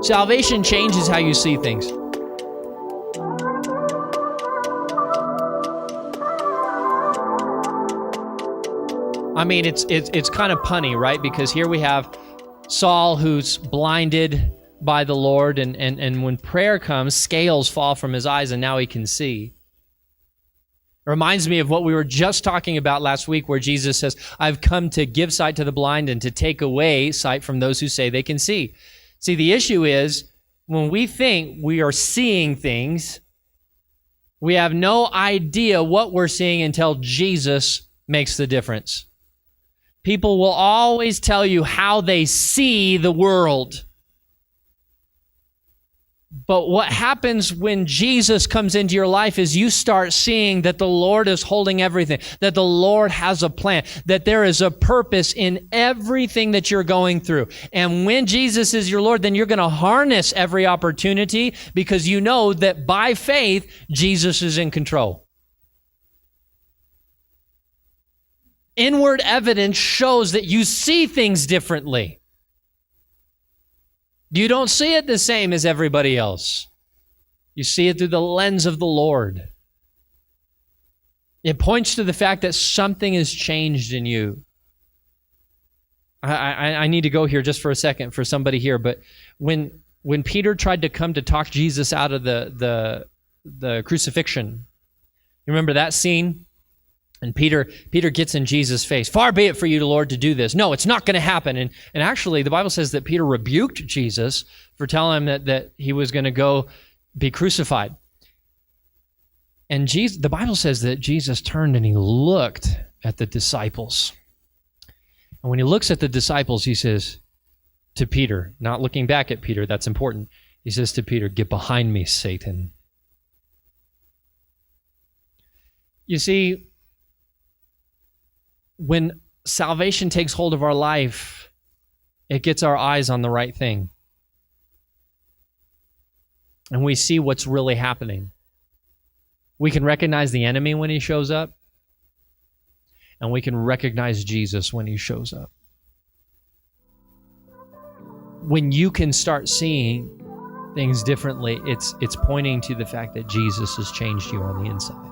Salvation changes how you see things. I mean, it's kind of punny, right? Because here we have Saul who's blinded by the Lord, and when prayer comes, scales fall from his eyes, and now he can see. It reminds me of what we were just talking about last week, where Jesus says, I've come to give sight to the blind and to take away sight from those who say they can see. See, the issue is, when we think we are seeing things, we have no idea what we're seeing until Jesus makes the difference. People will always tell you how they see the world. But what happens when Jesus comes into your life is you start seeing that the Lord is holding everything, that the Lord has a plan, that there is a purpose in everything that you're going through. And when Jesus is your Lord, then you're going to harness every opportunity because you know that by faith, Jesus is in control. Inward evidence shows that you see things differently. You don't see it the same as everybody else. You see it through the lens of the Lord. It points to the fact that something has changed in you. I need to go here just for a second for somebody here, but when Peter tried to come to talk Jesus out of the crucifixion, you remember that scene? And Peter gets in Jesus' face. Far be it for you, Lord, to do this. No, it's not going to happen. And actually, the Bible says that Peter rebuked Jesus for telling him that he was going to go be crucified. And the Bible says that Jesus turned and he looked at the disciples. And when he looks at the disciples, he says to Peter, not looking back at Peter, that's important. He says to Peter, get behind me, Satan. You see, when salvation takes hold of our life, it gets our eyes on the right thing. And we see what's really happening. We can recognize the enemy when he shows up, and we can recognize Jesus when he shows up. When you can start seeing things differently, it's pointing to the fact that Jesus has changed you on the inside.